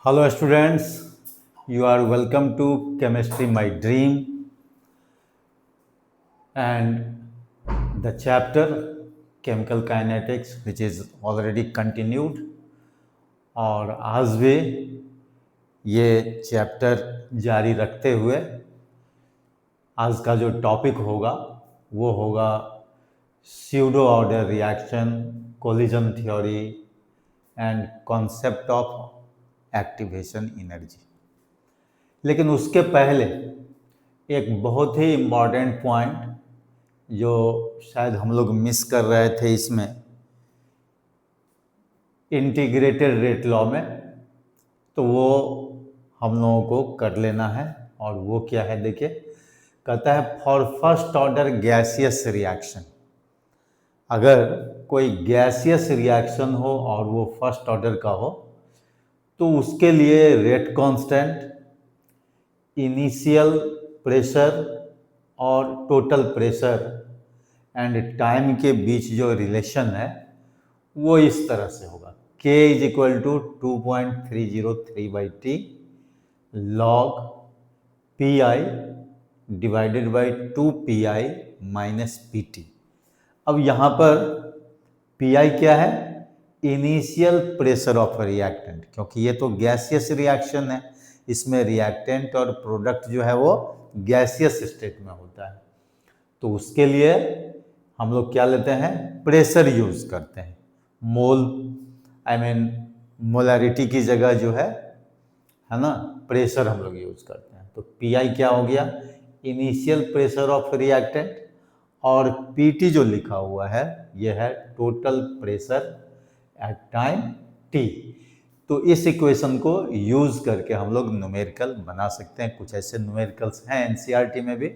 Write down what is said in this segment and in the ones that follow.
Hello students, you are welcome to Chemistry My Dream and the chapter Chemical Kinetics which is already continued और आज भी ये chapter जारी रखते हुए आज का जो टॉपिक होगा वो होगा pseudo order reaction, collision theory and concept of activation energy. लेकिन उसके पहले एक बहुत ही इम्पॉर्टेंट पॉइंट जो शायद हम लोग मिस कर रहे थे इसमें इंटीग्रेटेड रेट लॉ में, तो वो हम लोगों को कर लेना है। और वो क्या है, देखिए, कहता है for first order gaseous reaction, अगर कोई गैसियस रिएक्शन हो और वो फर्स्ट ऑर्डर का हो तो उसके लिए रेट कांस्टेंट, इनिशियल प्रेशर और टोटल प्रेशर एंड टाइम के बीच जो रिलेशन है वो इस तरह से होगा, K is equal to 2.303/T log PI divided by 2PI minus PT। अब यहाँ पर PI क्या है? इनिशियल प्रेशर ऑफ रिएक्टेंट, क्योंकि ये तो गैसियस रिएक्शन है, इसमें रिएक्टेंट और प्रोडक्ट जो है वो गैसियस स्टेट में होता है। तो उसके लिए हम लोग क्या लेते हैं? प्रेशर यूज करते हैं। मोल मोलैरिटी की जगह जो है ना, प्रेशर हम लोग यूज करते हैं। तो पीआई क्या हो गया? इनिशियल प्रेशर ऑफ रिएक्टेंट, और पीटी जो लिखा हुआ है ये है total pressure at time T. तो इस इक्वेशन को यूज करके हम लोग न्यूमेरिकल बना सकते हैं। कुछ ऐसे न्यूमेरिकल्स हैं एनसीईआरटी में भी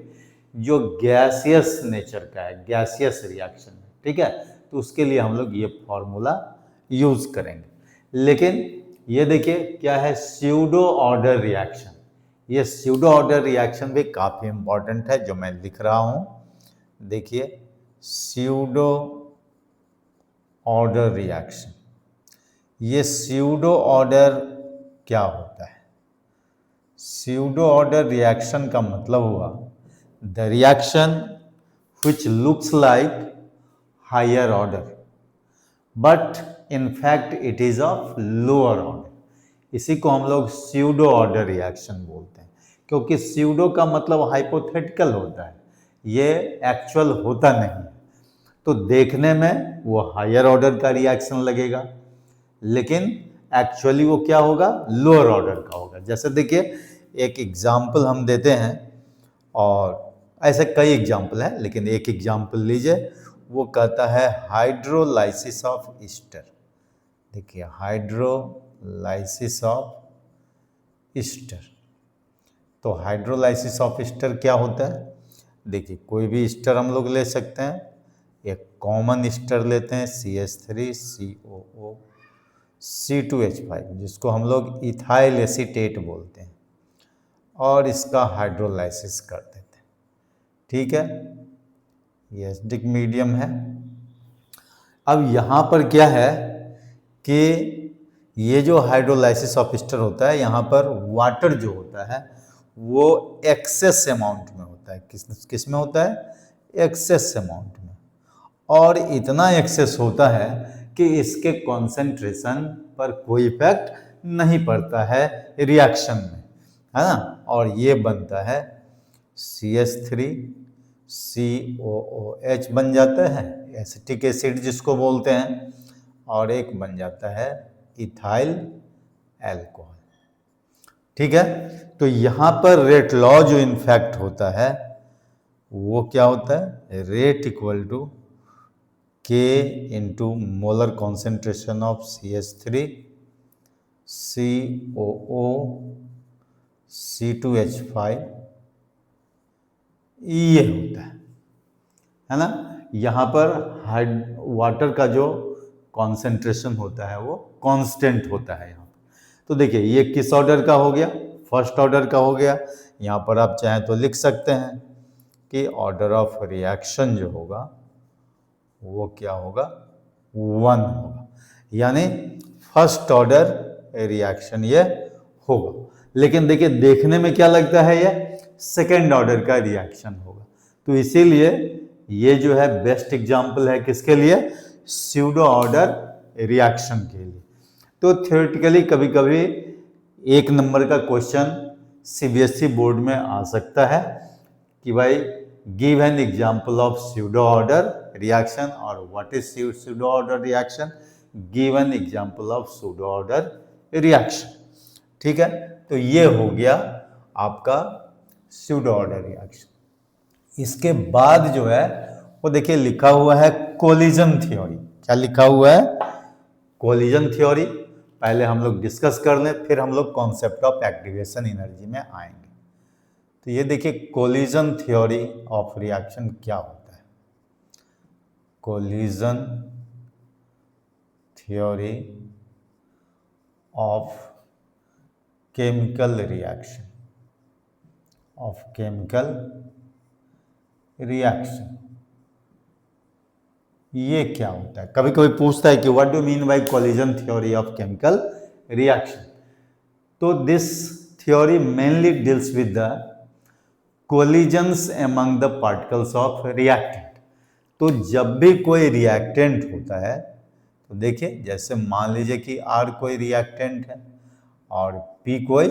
जो गैसियस नेचर का है, गैसियस रिएक्शन है, ठीक है। तो उसके लिए हम लोग ये फॉर्मूला यूज करेंगे। लेकिन ये देखिए क्या है, स्यूडो ऑर्डर रिएक्शन। ये स्यूडो ऑर्डर रिएक्शन भी काफी इंपॉर्टेंट है जो मैं लिख रहा हूं। देखिए, स्यूडो ऑर्डर रिएक्शन, ये स्यूडो ऑर्डर क्या होता है? स्यूडो ऑर्डर रिएक्शन का मतलब हुआ the reaction which looks like higher order but in fact it is of lower order। इसी को हम लोग स्यूडो ऑर्डर रिएक्शन बोलते हैं, क्योंकि स्यूडो का मतलब हाइपोथेटिकल होता है, ये एक्चुअल होता नहीं है। तो देखने में वो हायर ऑर्डर का रिएक्शन लगेगा, लेकिन एक्चुअली वो क्या होगा? लोअर ऑर्डर का होगा। जैसे देखिए, एक एग्जाम्पल हम देते हैं, और ऐसे कई एग्जाम्पल हैं, लेकिन एक एग्जाम्पल लीजिए। वो कहता है हाइड्रोलाइसिस ऑफ ईस्टर। देखिए, हाइड्रोलाइसिस ऑफ ईस्टर। तो हाइड्रोलाइसिस ऑफ ईस्टर क्या होता है? देखिए, कोई भी ईस्टर हम लोग ले सकते हैं। एक कॉमन ईस्टर लेते हैं CH3COO C2H5, जिसको हम लोग इथाइल एसीटेट बोलते हैं, और इसका हाइड्रोलाइसिस कर देते हैं, ठीक है। ये एसिडिक मीडियम है। अब यहाँ पर क्या है कि ये जो हाइड्रोलाइसिस ऑफ ईस्टर होता है, यहाँ पर वाटर जो होता है वो एक्सेस अमाउंट में होता है। किस में होता है? एक्सेस अमाउंट में। और इतना एक्सेस होता है कि इसके कॉन्सेंट्रेशन पर कोई इफेक्ट नहीं पड़ता है रिएक्शन में, है ना। और ये बनता है CH3COOH बन जाता है, एसिटिक एसिड जिसको बोलते हैं, और एक बन जाता है इथाइल एल्कोहल, ठीक है। तो यहाँ पर रेट लॉ जो इनफैक्ट होता है वो क्या होता है? Rate equal to K into molar concentration of CH3COO C2H5, ये होता है ना। यहाँ पर वाटर का जो कॉन्सेंट्रेशन होता है वो कांस्टेंट होता है यहाँ पर। तो देखिए, ये किस ऑर्डर का हो गया? फर्स्ट ऑर्डर का हो गया। यहाँ पर आप चाहें तो लिख सकते हैं कि ऑर्डर ऑफ रिएक्शन जो होगा वो क्या होगा? 1 होगा, यानी फर्स्ट ऑर्डर रिएक्शन ये होगा। लेकिन देखिए देखने में क्या लगता है, ये सेकेंड ऑर्डर का रिएक्शन होगा। तो इसीलिए ये जो है बेस्ट एग्जाम्पल है किसके लिए, स्यूडो ऑर्डर रिएक्शन के लिए। तो थ्योरेटिकली कभी कभी 1 नंबर का क्वेश्चन सीबीएसई बोर्ड में आ सकता है कि भाई give an example of pseudo order reaction, और what is pseudo order reaction, give an example of pseudo order reaction. ठीक है, तो ये हो गया आपका स्यूडो ऑर्डर रिएक्शन। इसके बाद जो है वो देखिए लिखा हुआ है कोलिजन थ्योरी। क्या लिखा हुआ है, कोलिजन थ्योरी। पहले हम लोग डिस्कस कर लें, फिर हम लोग कॉन्सेप्ट ऑफ एक्टिवेशन एनर्जी में आएंगे। तो ये देखिए कोलिजन थ्योरी ऑफ रिएक्शन क्या होता है। Collision theory of chemical reaction, of chemical reaction, ये क्या होता है। कभी कभी पूछता है कि what do mean by collision theory of chemical reaction. तो this theory mainly deals with the collisions among the particles of reactant. तो जब भी कोई रिएक्टेंट होता है, तो देखिए जैसे मान लीजिए कि R कोई रिएक्टेंट है और P कोई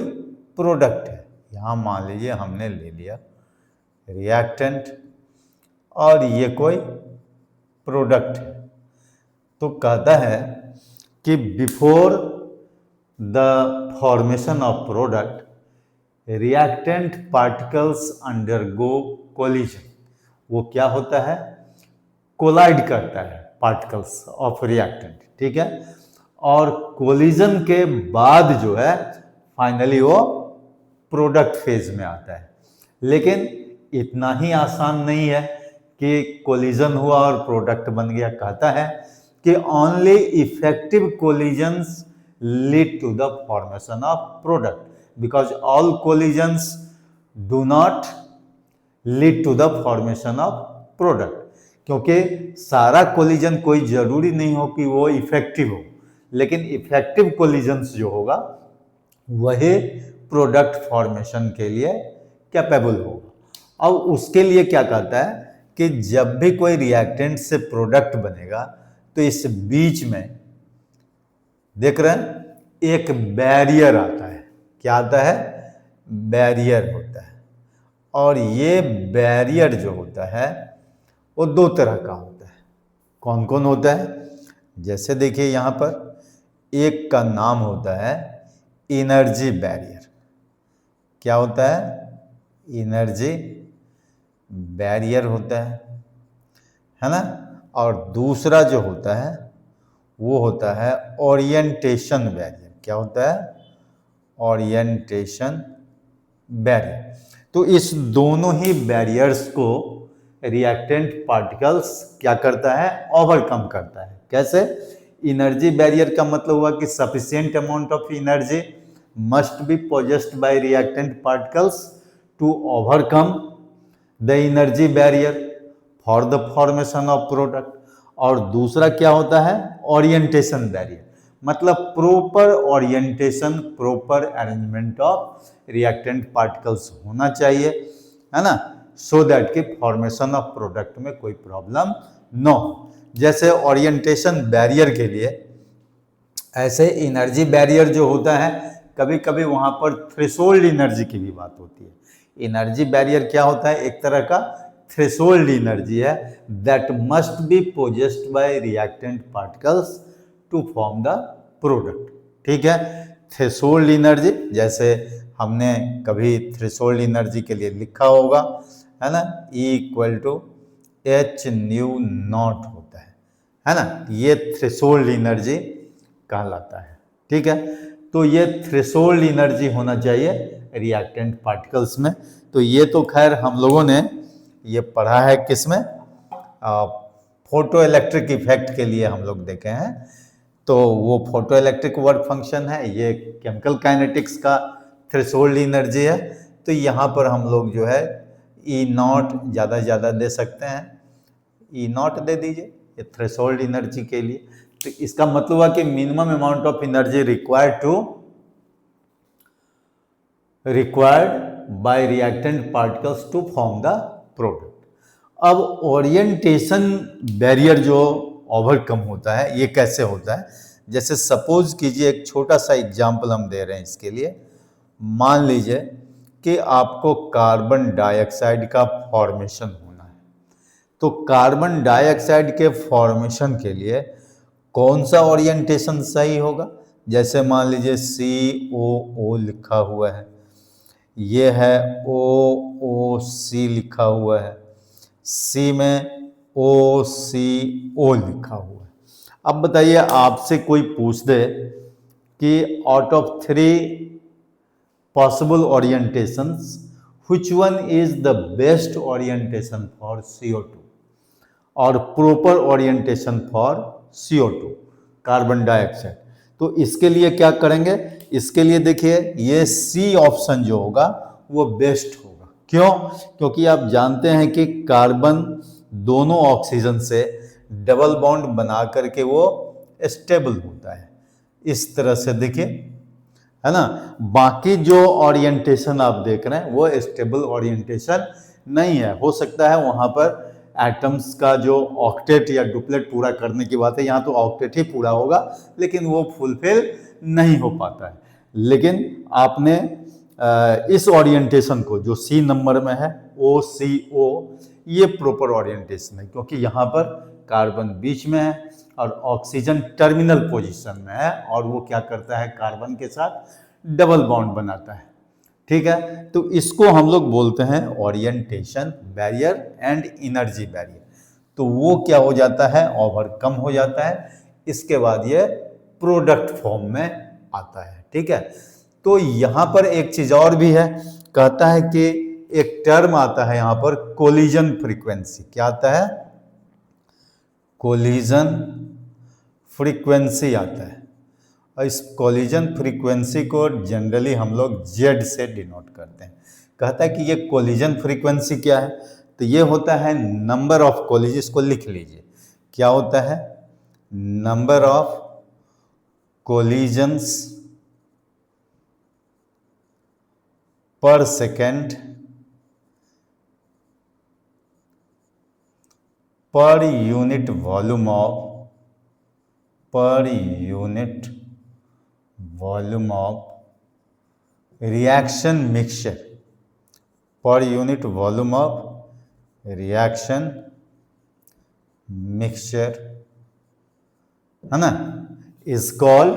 प्रोडक्ट है। यहाँ मान लीजिए हमने ले लिया रिएक्टेंट और ये कोई प्रोडक्ट है। तो कहता है कि before the formation of product reactant particles undergo collision. वो क्या होता है, कोलाइड करता है पार्टिकल्स ऑफ रिएक्टेंट। ठीक है, और कोलिजन के बाद जो है फाइनली वो प्रोडक्ट फेज में आता है। लेकिन इतना ही आसान नहीं है कि कोलिजन हुआ और प्रोडक्ट बन गया। कहता है कि only effective collisions lead to the formation of product, because all collisions do not lead to the formation of product. क्योंकि सारा कोलिजन कोई जरूरी नहीं हो कि वो इफेक्टिव हो, लेकिन इफेक्टिव कोलिजन्स जो होगा वही प्रोडक्ट फॉर्मेशन के लिए कैपेबल होगा। अब उसके लिए क्या कहता है कि जब भी कोई रिएक्टेंट से प्रोडक्ट बनेगा तो इस बीच में देख रहे हैं एक बैरियर आता है। क्या आता है, बैरियर होता है। और ये बैरियर जो होता है वो 2 तरह का होता है। कौन कौन होता है, जैसे देखिए यहाँ पर एक का नाम होता है एनर्जी बैरियर। क्या होता है, एनर्जी बैरियर होता है ना। और दूसरा जो होता है वो होता है ओरिएंटेशन बैरियर। क्या होता है, ओरिएंटेशन बैरियर। तो इस दोनों ही बैरियर्स को रिएक्टेंट पार्टिकल्स क्या करता है, ओवरकम करता है। कैसे, एनर्जी बैरियर का मतलब हुआ कि sufficient amount of energy must be possessed by reactant particles to overcome the energy barrier for the formation of product. और दूसरा क्या होता है, ओरिएंटेशन बैरियर, मतलब proper orientation, proper arrangement of reactant particles होना चाहिए, है ना, सो दैट कि फॉर्मेशन ऑफ प्रोडक्ट में कोई प्रॉब्लम न हो। जैसे ओरिएंटेशन बैरियर के लिए, ऐसे एनर्जी बैरियर जो होता है कभी कभी वहां पर थ्रेशोल्ड एनर्जी की भी बात होती है। एनर्जी बैरियर क्या होता है, एक तरह का थ्रेशोल्ड एनर्जी है that must be possessed by reactant particles to form the product. ठीक है, थ्रेशोल्ड एनर्जी जैसे हमने कभी थ्रेशोल्ड एनर्जी के लिए लिखा होगा, है ना, E = H/ν0 होता है ना। ये थ्रेशोल्ड एनर्जी कहलाता है। ठीक है, तो ये थ्रेशोल्ड एनर्जी होना चाहिए रिएक्टेंट पार्टिकल्स में। तो ये तो खैर हम लोगों ने ये पढ़ा है किसमें, फोटो इलेक्ट्रिक इफेक्ट के लिए हम लोग देखे हैं। तो वो फोटो इलेक्ट्रिक वर्क फंक्शन है, ये केमिकल काइनेटिक्स का थ्रेशोल्ड एनर्जी है। तो यहाँ पर हम लोग जो है E0 ज़्यादा ज़्यादा दे सकते हैं, E0 दे दीजिए ये थ्रेशोल्ड एनर्जी के लिए। तो इसका मतलब है कि minimum amount of energy required to required by reactant particles to form the product. अब ओरिएंटेशन बैरियर जो ओवरकम होता है ये कैसे होता है, जैसे सपोज कीजिए, एक छोटा सा एग्जांपल हम दे रहे हैं इसके लिए। मान लीजिए कि आपको कार्बन डाइऑक्साइड का फॉर्मेशन होना है, तो कार्बन डाइऑक्साइड के फॉर्मेशन के लिए कौन सा ओरिएंटेशन सही होगा? जैसे मान लीजिए COO लिखा हुआ है, ये है OOC लिखा हुआ है, C में OCO लिखा हुआ है। अब बताइए, आपसे कोई पूछ दे कि out of 3 possible orientations which one is the best orientation for CO2 और proper orientation for CO2 carbon dioxide, तो इसके लिए क्या करेंगे? इसके लिए देखिए, ये C ऑप्शन जो होगा वो बेस्ट होगा। क्यों? क्योंकि आप जानते हैं कि कार्बन दोनों ऑक्सीजन से डबल बॉन्ड बना करके वो स्टेबल होता है। इस तरह से देखिए, है ना। बाकी जो ओरिएंटेशन आप देख रहे हैं वो स्टेबल ओरिएंटेशन नहीं है। हो सकता है वहां पर एटम्स का जो ऑक्टेट या डुप्लेट पूरा करने की बात है, यहाँ तो ऑक्टेट ही पूरा होगा, लेकिन वो फुलफिल नहीं हो पाता है। लेकिन आपने इस ओरिएंटेशन को जो C नंबर में है OCO, ये प्रॉपर ओरिएंटेशन है, क्योंकि यहाँ पर कार्बन बीच में है और ऑक्सीजन टर्मिनल पोजीशन में है, और वो क्या करता है? कार्बन के साथ डबल बॉन्ड बनाता है। ठीक है, तो इसको हम लोग बोलते हैं orientation barrier and energy barrier. तो वो क्या हो जाता है? ओवरकम हो जाता है। इसके बाद ये प्रोडक्ट फॉर्म में आता है। ठीक है, तो यहां पर एक चीज और भी है, कहता है कि एक टर्म आता है यहां पर कोलिजन फ्रीक्वेंसी। क्या आता है? कोलिजन फ्रीक्वेंसी आता है, और इस कोलिजन फ्रीक्वेंसी को जनरली हम लोग Z से डिनोट करते हैं। कहता है कि ये कोलिजन फ्रीक्वेंसी क्या है? तो ये होता है नंबर ऑफ कोलिजन। इसको लिख लीजिए, क्या होता है? नंबर ऑफ कोलिजन्स पर second per unit volume of reaction mixture, per unit volume of reaction mixture, है ना, इज कॉल्ड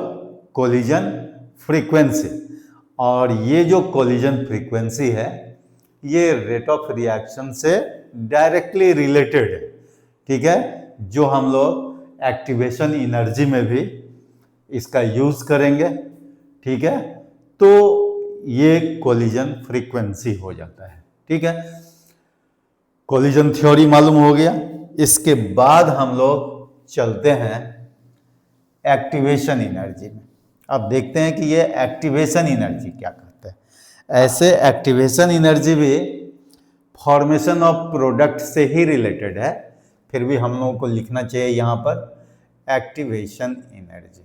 कोलिजन फ्रीक्वेंसी। और ये जो कोलिजन फ्रीक्वेंसी है ये रेट ऑफ रिएक्शन से डायरेक्टली रिलेटेड है। ठीक है, जो हम लोग एक्टिवेशन एनर्जी में भी इसका यूज करेंगे। ठीक है, तो ये कोलिजन फ्रीक्वेंसी हो जाता है। ठीक है, कोलिजन थ्योरी मालूम हो गया। इसके बाद हम लोग चलते हैं एक्टिवेशन एनर्जी में। अब देखते हैं कि ये एक्टिवेशन एनर्जी क्या कहता है। ऐसे एक्टिवेशन एनर्जी भी फॉर्मेशन ऑफ प्रोडक्ट से ही रिलेटेड है, फिर भी हम लोगों को लिखना चाहिए यहां पर एक्टिवेशन एनर्जी।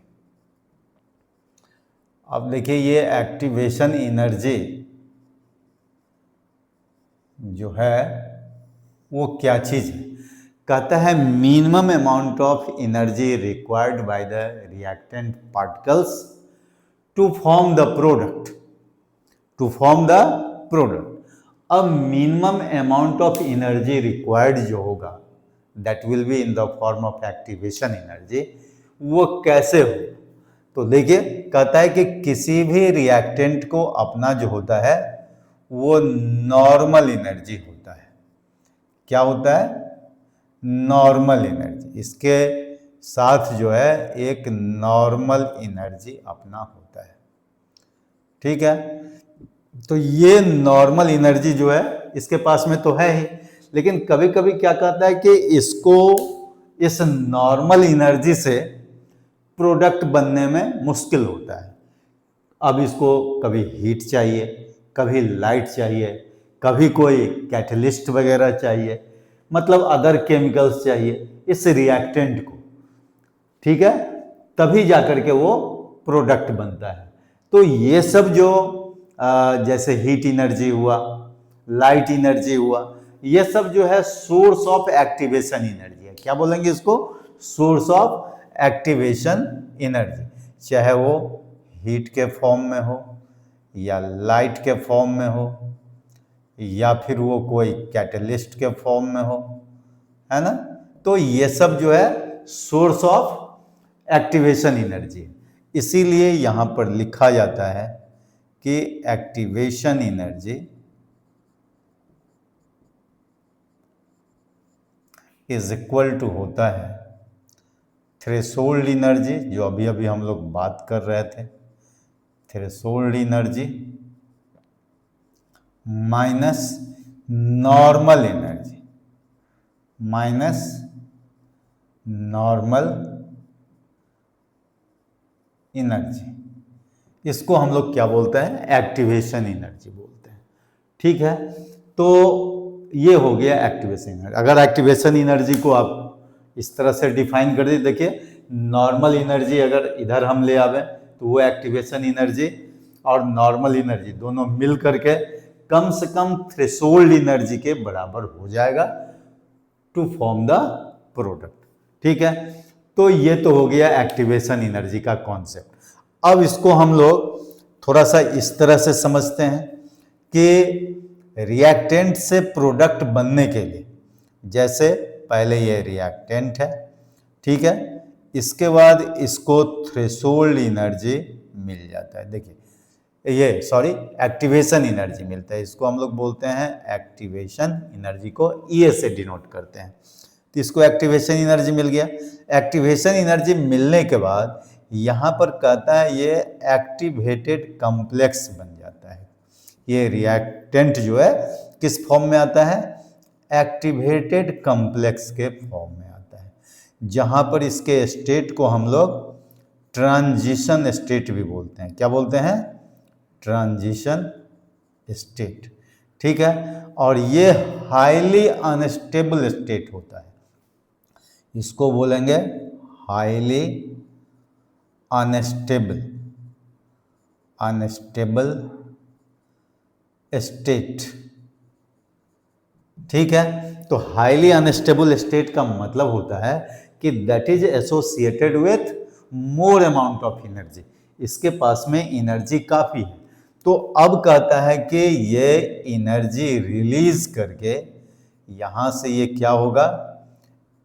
अब देखिए, ये एक्टिवेशन एनर्जी जो है वो क्या चीज है? कहता है minimum amount of energy required by the reactant particles to form the product. अब minimum amount of energy required जो होगा that will be in the form of activation energy, वो कैसे हो? तो देखिए, कहता है कि किसी भी रिएक्टेंट को अपना जो होता है वो नॉर्मल एनर्जी होता है। क्या होता है? Normal energy. इसके साथ जो है एक नॉर्मल एनर्जी अपना होता है। ठीक है, तो ये नॉर्मल एनर्जी जो है इसके पास में तो है ही, लेकिन कभी कभी क्या कहता है कि इसको इस नॉर्मल एनर्जी से प्रोडक्ट बनने में मुश्किल होता है। अब इसको कभी हीट चाहिए, कभी लाइट चाहिए, कभी कोई कैटलिस्ट वगैरह चाहिए, मतलब अदर केमिकल्स चाहिए इस रिएक्टेंट को। ठीक है, तभी जाकर के वो प्रोडक्ट बनता है। तो ये सब जो जैसे हीट एनर्जी हुआ, लाइट एनर्जी हुआ, ये सब जो है सोर्स ऑफ एक्टिवेशन एनर्जी है। क्या बोलेंगे इसको? Source of activation energy. चाहे वो हीट के फॉर्म में हो या लाइट के फॉर्म में हो या फिर वो कोई कैटलिस्ट के फॉर्म में हो, है ना। तो ये सब जो है सोर्स ऑफ एक्टिवेशन एनर्जी है। इसीलिए यहां पर लिखा जाता है कि activation energy is equal to होता है थ्रेशोल्ड एनर्जी, जो अभी अभी हम लोग बात कर रहे थे, threshold energy minus normal energy, minus normal energy. इसको हम लोग क्या बोलते हैं? एक्टिवेशन एनर्जी बोलते हैं। ठीक है, तो ये हो गया एक्टिवेशन एनर्जी। अगर एक्टिवेशन एनर्जी को आप इस तरह से डिफाइन कर दे, देखिए नॉर्मल एनर्जी अगर इधर हम ले आवे तो वो एक्टिवेशन एनर्जी और नॉर्मल एनर्जी दोनों मिल करके कम से कम थ्रेशोल्ड एनर्जी के बराबर हो जाएगा टू फॉर्म द प्रोडक्ट। ठीक है, तो ये तो हो गया एक्टिवेशन एनर्जी का कॉन्सेप्ट। अब इसको हम लोग थोड़ा सा इस तरह से समझते हैं कि रिएक्टेंट से प्रोडक्ट बनने के लिए, जैसे पहले ये रिएक्टेंट है, ठीक है, इसके बाद इसको थ्रेशोल्ड एनर्जी मिल जाता है। देखिए ये एक्टिवेशन एनर्जी मिलता है, इसको हम लोग बोलते हैं एक्टिवेशन एनर्जी को ई से डिनोट करते हैं। तो इसको एक्टिवेशन एनर्जी मिल गया। एक्टिवेशन एनर्जी मिलने के बाद यहाँ पर कहता है ये एक्टिवेटेड कॉम्प्लेक्स बन जाता है। ये रिएक्टेंट जो है किस फॉर्म में आता है? एक्टिवेटेड कॉम्प्लेक्स के फॉर्म में आता है, जहाँ पर इसके स्टेट को हम लोग ट्रांजिशन स्टेट भी बोलते हैं। क्या बोलते हैं? Transition state. ठीक है, और ये हाईली अनस्टेबल स्टेट होता है, इसको बोलेंगे हाईली अनस्टेबल स्टेट। ठीक है, तो हाईली अनस्टेबल स्टेट का मतलब होता है कि that is associated with more amount of energy, इसके पास में एनर्जी काफी है। तो अब कहता है कि ये एनर्जी रिलीज करके यहां से ये क्या होगा?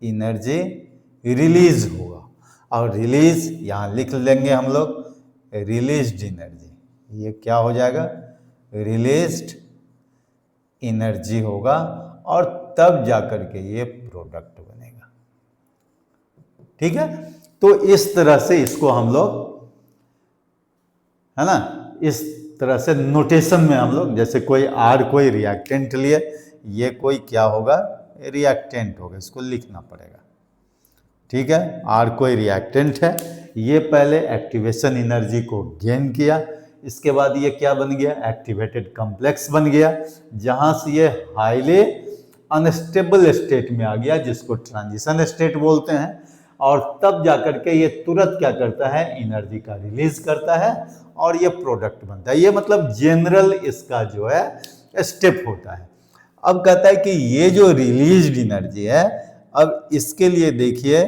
एनर्जी रिलीज होगा, और रिलीज यहां लिख लेंगे हम लोग रिलीज्ड एनर्जी। ये क्या हो जाएगा? रिलीज्ड एनर्जी होगा, और तब जाकर के ये प्रोडक्ट बनेगा। ठीक है, तो इस तरह से इसको हम लोग, है ना, इस तरह से नोटेशन में हम लोग, जैसे कोई आर कोई रिएक्टेंट लिए, ये कोई क्या होगा? रिएक्टेंट होगा, इसको लिखना पड़ेगा। ठीक है, आर कोई रिएक्टेंट है, ये पहले एक्टिवेशन एनर्जी को गेन किया, इसके बाद ये क्या बन गया? एक्टिवेटेड कॉम्प्लेक्स बन गया, जहां से ये हाईली अनस्टेबल स्टेट में आ गया, जिसको ट्रांजिशन स्टेट बोलते हैं। और तब जाकर के ये तुरंत क्या करता है? एनर्जी का रिलीज करता है, और ये प्रोडक्ट बनता है। ये मतलब जनरल इसका जो है स्टेप होता है। अब कहता है कि ये जो रिलीज्ड एनर्जी है, अब इसके लिए देखिए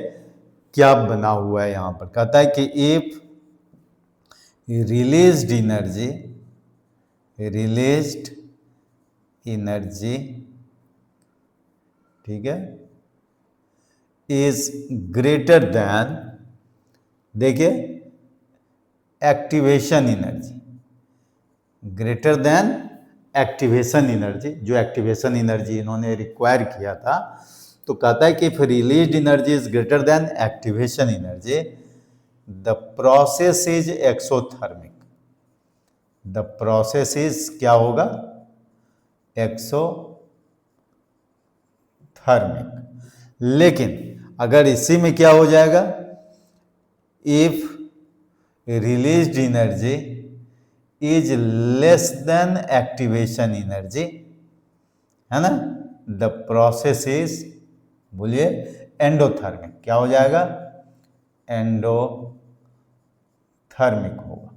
क्या बना हुआ है यहां पर। कहता है कि इफ रिलीज्ड एनर्जी, ठीक है, इज ग्रेटर देन, देखिए activation energy, greater than activation energy, जो एक्टिवेशन एनर्जी इन्होंने रिक्वायर किया था। तो कहता है कि if released energy is greater than activation energy, the process is exothermic. The process is क्या होगा? एक्सोथर्मिक। लेकिन अगर इसी में क्या हो जाएगा? If released energy is less than activation energy, है ना, द प्रोसेस इज, बोलिए, एंडोथर्मिक। क्या हो जाएगा? एंडोथर्मिक होगा।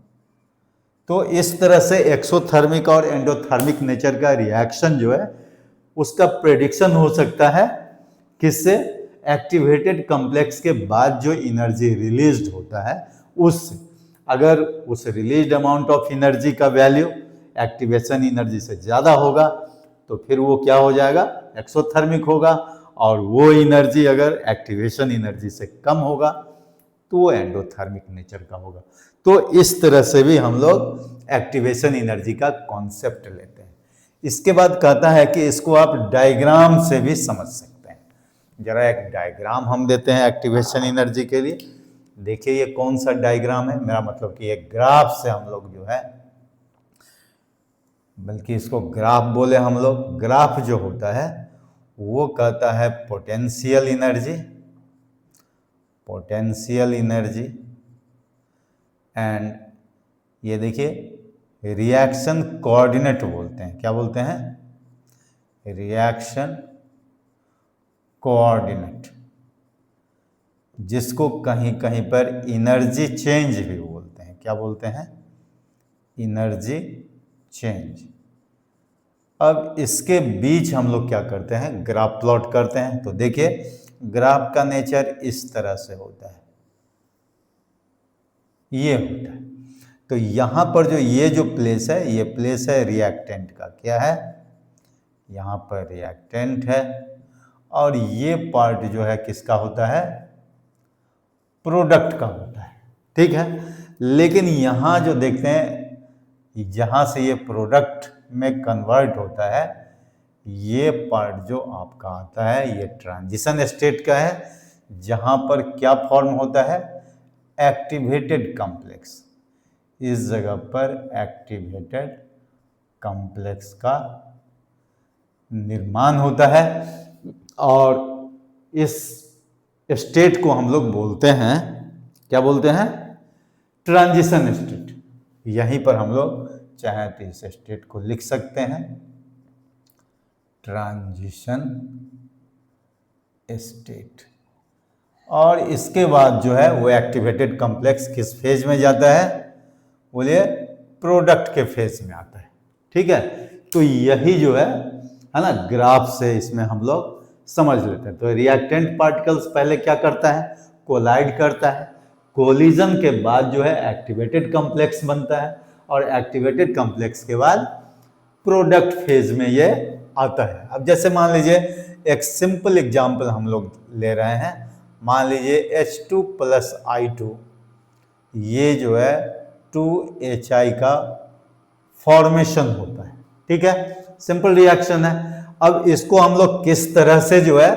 तो इस तरह से एक्सोथर्मिक और एंडोथर्मिक नेचर का रिएक्शन जो है उसका प्रेडिक्शन हो सकता है किससे, एक्टिवेटेड कॉम्प्लेक्स के बाद जो एनर्जी रिलीज्ड होता है उससे। अगर उस रिलीज्ड अमाउंट ऑफ एनर्जी का वैल्यू एक्टिवेशन एनर्जी से ज़्यादा होगा तो फिर वो क्या हो जाएगा, एक्सोथर्मिक होगा, और वो एनर्जी अगर एक्टिवेशन एनर्जी से कम होगा तो वो एंडोथर्मिक नेचर का होगा। तो इस तरह से भी हम लोग एक्टिवेशन एनर्जी का कॉन्सेप्ट लेते हैं। इसके बाद कहता है कि इसको आप डायग्राम से भी समझ सकते हैं। जरा एक डायग्राम हम देते हैं एक्टिवेशन एनर्जी के लिए। देखिए ये कौन सा डायग्राम है, मेरा मतलब कि एक ग्राफ से हम लोग जो है, बल्कि इसको ग्राफ बोले हम लोग, ग्राफ जो होता है वो कहता है potential energy, potential energy, and ये देखिए रिएक्शन कोऑर्डिनेट बोलते हैं। क्या बोलते हैं, रिएक्शन कोऑर्डिनेट, जिसको कहीं कहीं पर एनर्जी चेंज भी बोलते हैं। क्या बोलते हैं, एनर्जी चेंज। अब इसके बीच हम लोग क्या करते हैं, ग्राफ प्लॉट करते हैं। तो देखिए ग्राफ का नेचर इस तरह से होता है, ये होता है। तो यहां पर जो ये जो प्लेस है, ये प्लेस है रिएक्टेंट का। क्या है, यहां पर रिएक्टेंट है, और ये पार्ट जो है किसका होता है, प्रोडक्ट का होता है। ठीक है, लेकिन यहां जो देखते हैं जहां से ये प्रोडक्ट में कन्वर्ट होता है, ये पार्ट जो आपका आता है ये ट्रांजिशन स्टेट का है, जहां पर क्या फॉर्म होता है, एक्टिवेटेड कॉम्प्लेक्स। इस जगह पर एक्टिवेटेड कॉम्प्लेक्स का निर्माण होता है, और इस स्टेट को हम लोग बोलते हैं, क्या बोलते हैं, ट्रांजिशन स्टेट। यहीं पर हम लोग चाहे तो इस स्टेट को लिख सकते हैं, ट्रांजिशन स्टेट। और इसके बाद जो है वो एक्टिवेटेड कॉम्प्लेक्स किस फेज में जाता है, बोलिए प्रोडक्ट के फेज में आता है। ठीक है, तो यही जो है ना, ग्राफ से इसमें हम लोग समझ लेते हैं। तो रिएक्टेंट पार्टिकल्स पहले क्या करता है, कोलाइड करता है। कोलिजन के बाद जो है एक्टिवेटेड कॉम्प्लेक्स बनता है, और एक्टिवेटेड कॉम्प्लेक्स के बाद प्रोडक्ट फेज में ये आता है। अब जैसे मान लीजिए एक सिंपल एग्जांपल हम लोग ले रहे हैं, मान लीजिए H2 + I2, ये जो है 2HI का फॉर्मेशन होता है। ठीक है, सिंपल रिएक्शन है। अब इसको हम लोग किस तरह से जो है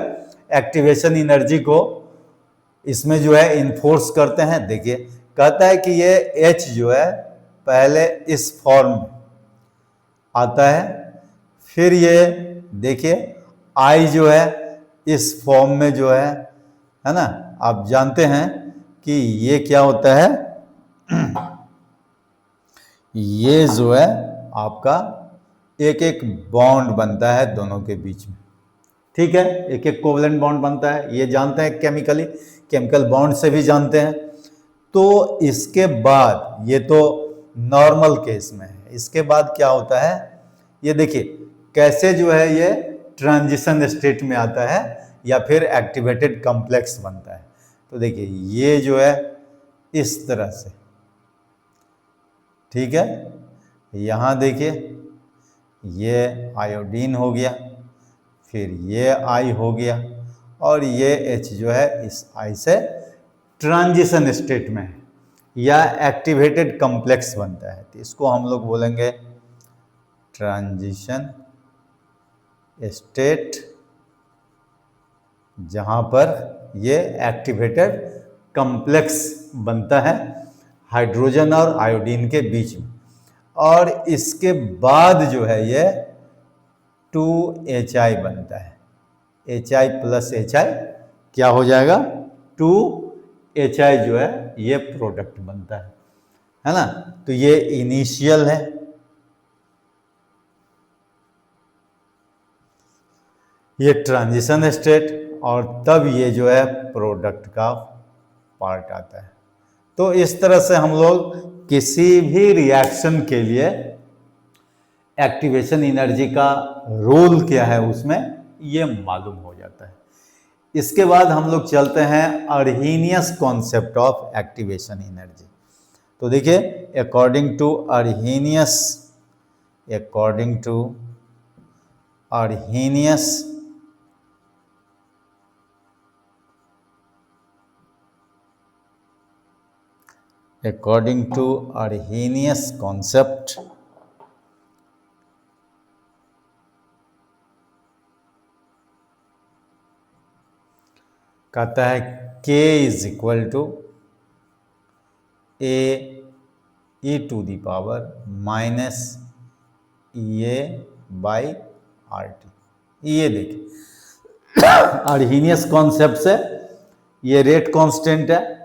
एक्टिवेशन एनर्जी को इसमें जो है इन्फोर्स करते हैं, देखिए कहता है कि ये H जो है पहले इस फॉर्म में आता है, फिर ये देखिए I जो है इस फॉर्म में जो है ना, आप जानते हैं कि ये क्या होता है ये जो है आपका एक एक बॉन्ड बनता है दोनों के बीच में। ठीक है, एक एक कोवलेंट बॉन्ड बनता है, ये जानते हैं केमिकली, केमिकल बॉन्ड से भी जानते हैं। तो इसके बाद ये तो नॉर्मल केस में है, इसके बाद क्या होता है, ये देखिए कैसे जो है ये ट्रांजिशन स्टेट में आता है या फिर एक्टिवेटेड कॉम्प्लेक्स बनता है। तो देखिए ये जो है इस तरह से, ठीक है, यहाँ देखिए ये आयोडीन हो गया, फिर ये I हो गया, और ये H जो है इस I से ट्रांजिशन स्टेट में है या एक्टिवेटेड कॉम्प्लेक्स बनता है। तो इसको हम लोग बोलेंगे ट्रांजिशन स्टेट, जहाँ पर ये एक्टिवेटेड कॉम्प्लेक्स बनता है हाइड्रोजन और आयोडीन के बीच में। और इसके बाद जो है ये 2HI बनता है, HI + HI क्या हो जाएगा, 2HI जो है ये प्रोडक्ट बनता है ना। तो ये इनिशियल है, ये ट्रांजिशन स्टेट, और तब ये जो है प्रोडक्ट का पार्ट आता है। तो इस तरह से हम लोग किसी भी रिएक्शन के लिए एक्टिवेशन एनर्जी का रोल क्या है उसमें ये मालूम हो जाता है। इसके बाद हम लोग चलते हैं Arrhenius concept of activation energy. तो देखिए अकॉर्डिंग टू अर्हीनियस concept, कहता है K is equal to A e to the power minus A by are T. ये देखिए अर्हीनियस कॉन्सेप्ट से ये रेट कांस्टेंट है,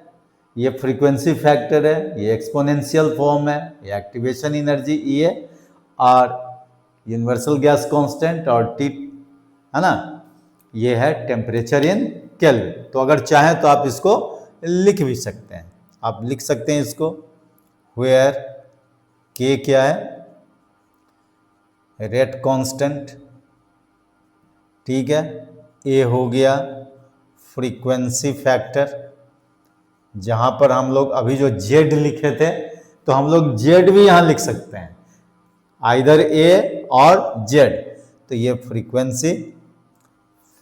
ये फ्रीक्वेंसी फैक्टर है, ये एक्सपोनेंशियल फॉर्म है, ये एक्टिवेशन एनर्जी ई है, और यूनिवर्सल गैस कांस्टेंट और टी है ना, ये है टेम्परेचर इन केल्विन। तो अगर चाहें तो आप इसको लिख भी सकते हैं, आप लिख सकते हैं इसको वेयर के क्या है रेट कांस्टेंट, ठीक है, ए हो गया फ्रीक्वेंसी फैक्टर, जहां पर हम लोग अभी जो जेड लिखे थे तो हम लोग जेड भी यहां लिख सकते हैं, आइदर ए और जेड। तो ये फ्रीक्वेंसी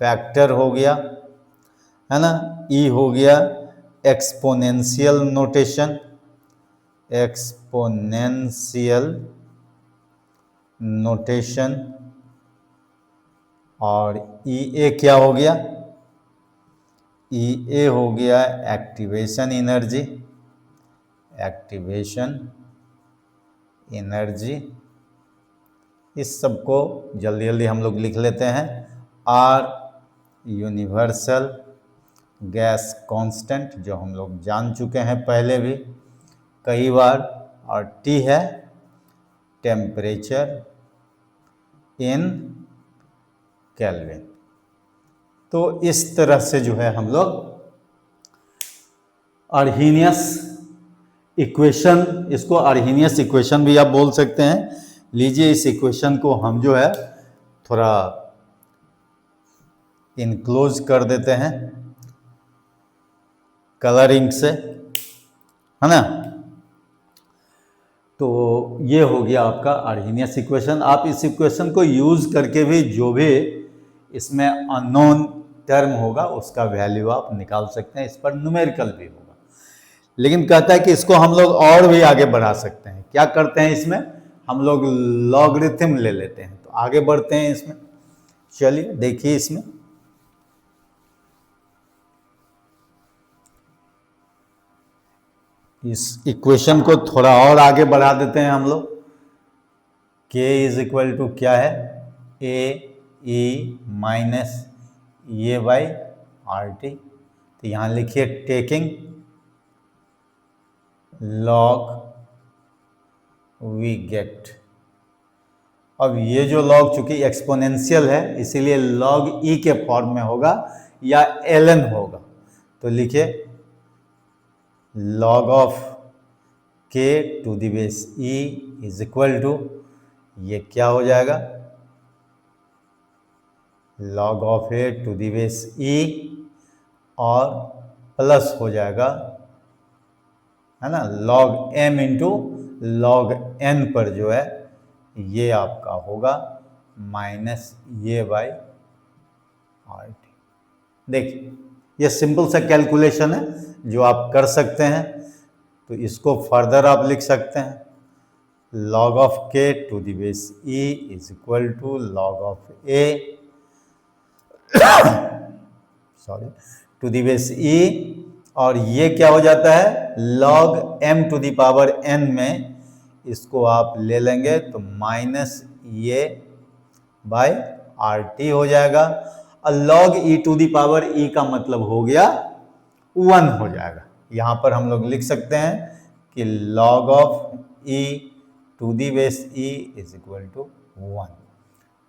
फैक्टर हो गया है ना, ई हो गया एक्सपोनेंशियल नोटेशन, और ई ए क्या हो गया, ई ए हो गया एक्टिवेशन एनर्जी। इस सब को जल्दी जल्दी हम लोग लिख लेते हैं। आर यूनिवर्सल गैस कांस्टेंट जो हम लोग जान चुके हैं पहले भी कई बार, और टी है टेम्परेचर इन केल्विन। तो इस तरह से जो है हम लोग अर्हीनियस इक्वेशन, इसको अर्हीनियस इक्वेशन भी आप बोल सकते हैं। लीजिए इस इक्वेशन को हम जो है थोड़ा इनक्लोज कर देते हैं कलरिंग से, है ना। तो ये हो गया आपका अर्हीनियस इक्वेशन। आप इस इक्वेशन को यूज करके भी जो भी इसमें अननोन टर्म होगा उसका वैल्यू आप निकाल सकते हैं, इस पर न्यूमेरिकल भी होगा। लेकिन कहता है कि इसको हम लोग और भी आगे बढ़ा सकते हैं। क्या करते हैं इसमें हम लोग लॉगरिथम ले लेते हैं। तो आगे बढ़ते हैं इसमें, चलिए देखिए इसमें इस इक्वेशन को थोड़ा और आगे बढ़ा देते हैं हम लोग। k इज इक्वल टू क्या है a e minus A by are t. तो यहाँ लिखिए टेकिंग लॉग वी गेट। अब ये जो लॉग चूंकि एक्सपोनेंशियल है इसीलिए लॉग ई के फॉर्म में होगा या ln होगा। तो लिखिए log of k to the base e is equal to, ये क्या हो जाएगा log of a to the base e और प्लस हो जाएगा है ना log m into log n पर जो है ये आपका होगा माइनस ये बाई आर टी। देखिए ये सिंपल सा कैलकुलेशन है जो आप कर सकते हैं। तो इसको फर्दर आप लिख सकते हैं log of k to the base e is equal to log of a to the base e, और ये क्या हो जाता है log m to the power n में इसको आप ले लेंगे तो माइनस ये बाय आर टी हो जाएगा। और log e to the power e का मतलब हो गया 1 हो जाएगा। यहाँ पर हम लोग लिख सकते हैं कि log of e to the base e is equal to 1।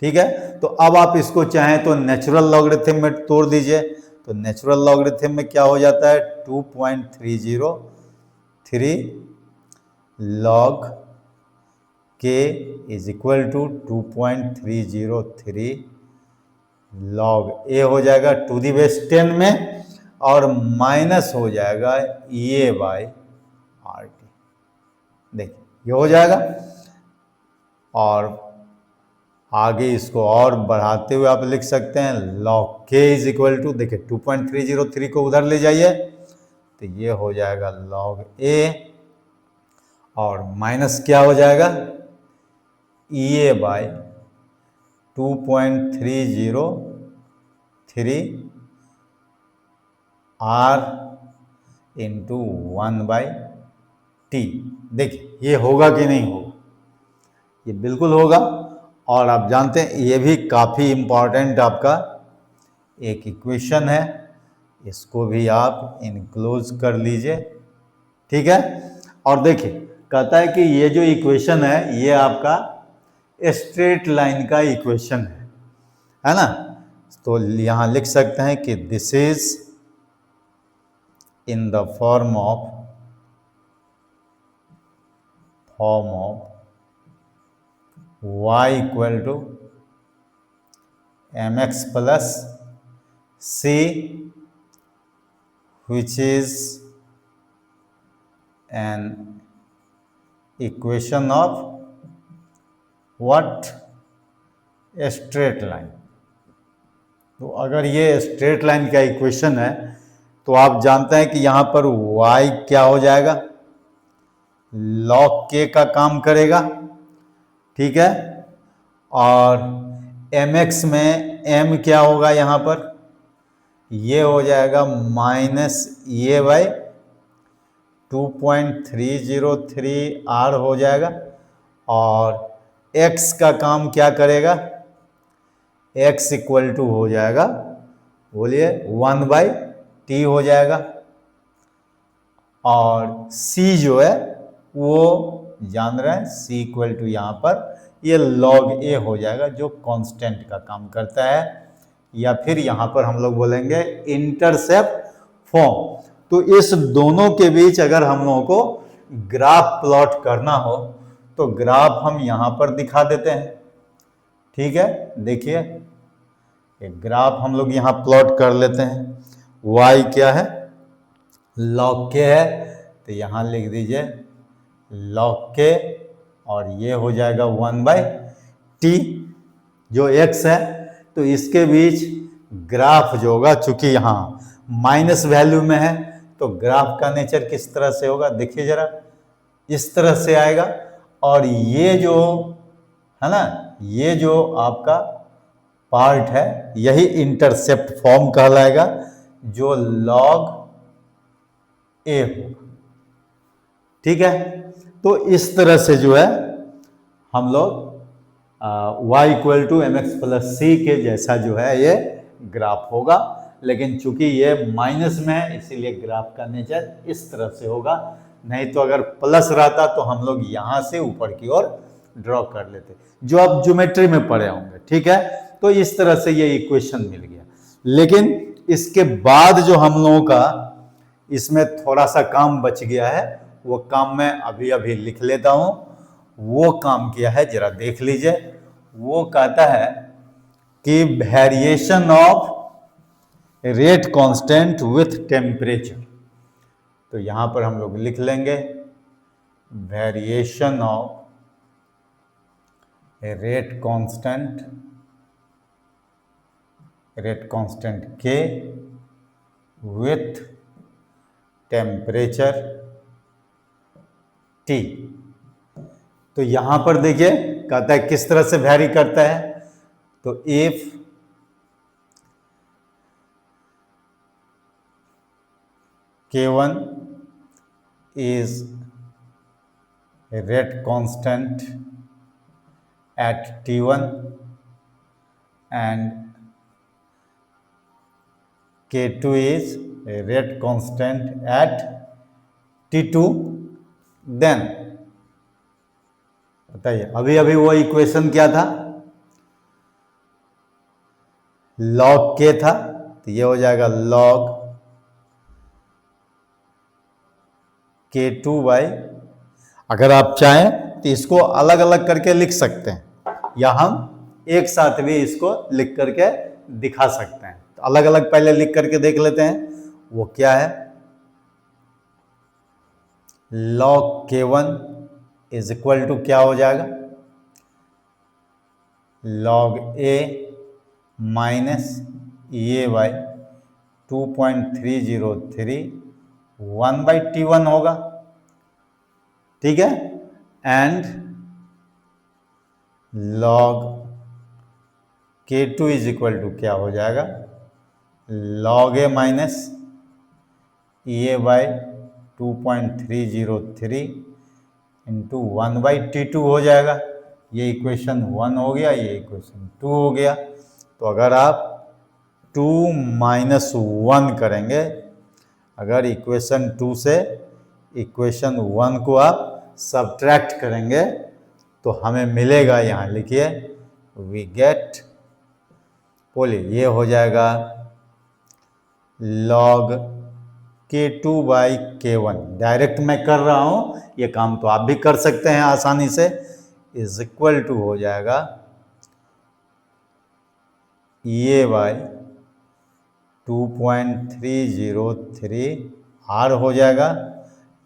ठीक है, तो अब आप इसको चाहें तो नेचुरल लॉगरिथम में तोड़ दीजिए। तो नेचुरल लॉगरिथम में क्या हो जाता है 2.303 लॉग के इज इक्वल टू 2.303 लॉग ए हो जाएगा टू दी बेस 10 में, और माइनस हो जाएगा ए बाई आर टी। देखिए ये हो जाएगा, और आगे इसको और बढ़ाते हुए आप लिख सकते हैं लॉग के इज इक्वल टू, देखिए 2.303 को उधर ले जाइए तो ये हो जाएगा लॉग ए, और माइनस क्या हो जाएगा ए बाई 2.303 आर इंटू 1/t। देखिए ये होगा कि नहीं होगा, ये बिल्कुल होगा। और आप जानते हैं ये भी काफ़ी इम्पॉर्टेंट आपका एक इक्वेशन है, इसको भी आप इनक्लोज कर लीजिए, ठीक है। और देखिए कहता है कि ये जो इक्वेशन है ये आपका स्ट्रेट लाइन का इक्वेशन है ना। तो यहाँ लिख सकते हैं कि this is in the form of y equal to mx plus c, which is an equation of what? Straight line. तो अगर ये स्ट्रेट लाइन का इक्वेशन है तो आप जानते हैं कि यहाँ पर y क्या हो जाएगा, log k का काम करेगा, ठीक है। और mx में m क्या होगा यहाँ पर, ये हो जाएगा माइनस ए बाई 2.303 आर हो जाएगा, और x का काम क्या करेगा, x इक्वल टू हो जाएगा, बोलिए 1/t हो जाएगा, और c जो है वो जान रहे हैं c इक्वल टू यहाँ पर ये log a हो जाएगा जो कांस्टेंट का काम करता है, या फिर यहाँ पर हम लोग बोलेंगे इंटरसेप्ट फॉर्म। तो इस दोनों के बीच अगर हम लोगों को ग्राफ प्लॉट करना हो तो ग्राफ हम यहाँ पर दिखा देते हैं, ठीक है। देखिए एक ग्राफ हम लोग यहाँ प्लॉट कर लेते हैं, y क्या है, log k है, तो यहाँ लिख दीजिए log k, और ये हो जाएगा 1/t जो x है। तो इसके बीच ग्राफ जो होगा, चूंकि यहाँ माइनस वैल्यू में है तो ग्राफ का नेचर किस तरह से होगा, देखिए जरा, इस तरह से आएगा। और ये जो है ना, ये जो आपका पार्ट है यही इंटरसेप्ट फॉर्म कहलाएगा जो log a होगा, ठीक है। तो इस तरह से जो है हम लोग y equal to m x plus c के जैसा जो है ये ग्राफ होगा, लेकिन चूंकि ये माइनस में है इसीलिए ग्राफ का नेचर इस तरह से होगा, नहीं तो अगर प्लस रहता तो हम लोग यहाँ से ऊपर की ओर ड्रॉ कर लेते, जो आप ज्योमेट्री में पढ़े होंगे, ठीक है। तो इस तरह से ये इक्वेशन मिल गया। लेकिन इसके बाद जो हम लोगों का इसमें थोड़ा सा काम बच गया है, वो काम मैं अभी अभी लिख लेता हूं। वो काम किया है जरा देख लीजिए। वो कहता है कि variation of rate constant with temperature. तो यहां पर हम लोग लिख लेंगे वेरिएशन ऑफ रेट कांस्टेंट के विथ टेम्परेचर टी। तो यहां पर देखिए कहता है किस तरह से वैरी करता है। तो if K1 is rate constant at T1 and K2 is rate constant at T2, then बताइए अभी अभी वो इक्वेशन क्या था, log K था, तो ये हो जाएगा log K2 बाई, अगर आप चाहें तो इसको अलग अलग करके लिख सकते हैं, या हम एक साथ भी इसको लिख करके दिखा सकते हैं। तो अलग अलग पहले लिख करके देख लेते हैं, वो क्या है। log k1 is equal to क्या हो जाएगा, log a minus A by 2.303 1/T1 होगा, ठीक है। And log k2 is equal to क्या हो जाएगा, log a minus A by 2.303 into 1/T2 हो जाएगा। ये इक्वेशन 1 हो गया, ये इक्वेशन 2 हो गया। तो अगर आप 2 माइनस 1 करेंगे, अगर इक्वेशन 2 से इक्वेशन 1 को आप सब्ट्रैक्ट करेंगे तो हमें मिलेगा, यहाँ लिखिए, वी गेट, बोलिए, ये हो जाएगा log k2 by k1। Direct मैं कर रहा हूं, ये काम तो आप भी कर सकते हैं आसानी से, इज इक्वल टू हो जाएगा ये बाई 2.303 r हो जाएगा,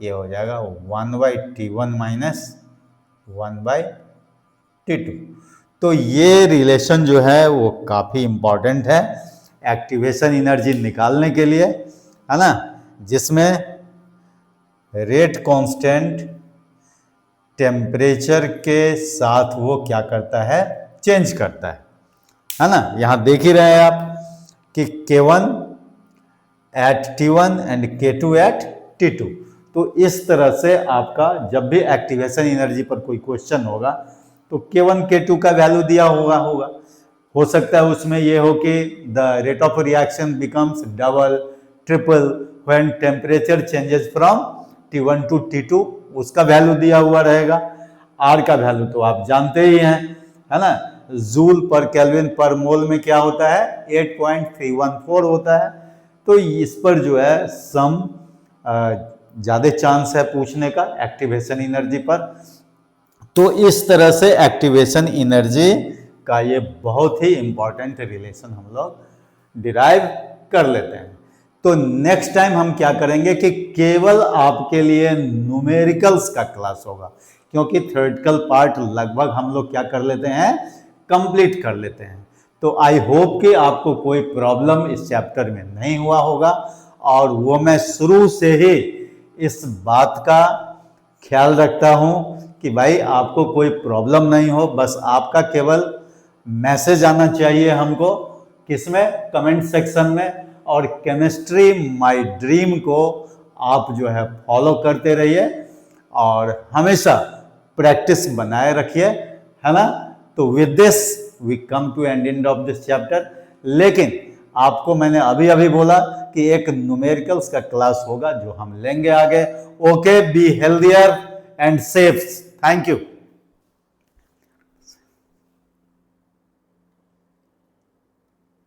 ये हो जाएगा 1/T1 माइनस 1/T2। तो ये रिलेशन जो है वो काफ़ी इम्पॉर्टेंट है एक्टिवेशन एनर्जी निकालने के लिए, है ना, जिसमें रेट कांस्टेंट टेम्परेचर के साथ वो क्या करता है, चेंज करता है ना। यहाँ देख ही रहे हैं आप कि K1 eight T1 and K2 eight T2। तो इस तरह से आपका जब भी एक्टिवेशन एनर्जी पर कोई क्वेश्चन होगा तो K1 K2 का वैल्यू दिया होगा हो सकता है उसमें ये हो कि the rate of reaction becomes double triple when temperature changes from T1 to T2, उसका वैल्यू दिया हुआ रहेगा। R का वैल्यू तो आप जानते ही हैं, है ना, जूल पर केल्विन पर मोल में क्या होता है, 8.314 होता है। तो इस पर जो है सम ज़्यादा चांस है पूछने का एक्टिवेशन एनर्जी पर। तो इस तरह से एक्टिवेशन एनर्जी का ये बहुत ही इंपॉर्टेंट रिलेशन हम लोग डिराइव कर लेते हैं। तो नेक्स्ट टाइम हम क्या करेंगे कि केवल आपके लिए न्यूमेरिकल्स का क्लास होगा, क्योंकि थ्योरेटिकल पार्ट लगभग हम लोग क्या कर लेते हैं, कंप्लीट कर लेते हैं। तो आई होप कि आपको कोई प्रॉब्लम इस चैप्टर में नहीं हुआ होगा, और वो मैं शुरू से ही इस बात का ख्याल रखता हूं कि भाई आपको कोई प्रॉब्लम नहीं हो, बस आपका केवल मैसेज आना चाहिए हमको, किसमें, कमेंट सेक्शन में। और केमिस्ट्री माय ड्रीम को आप जो है फॉलो करते रहिए और हमेशा प्रैक्टिस बनाए रखिए, है ना। तो with this we come to end of this chapter. लेकिन आपको मैंने अभी अभी बोला कि एक न्यूमेरिकल्स का क्लास होगा जो हम लेंगे आगे। Okay, be healthier and safe. Thank you.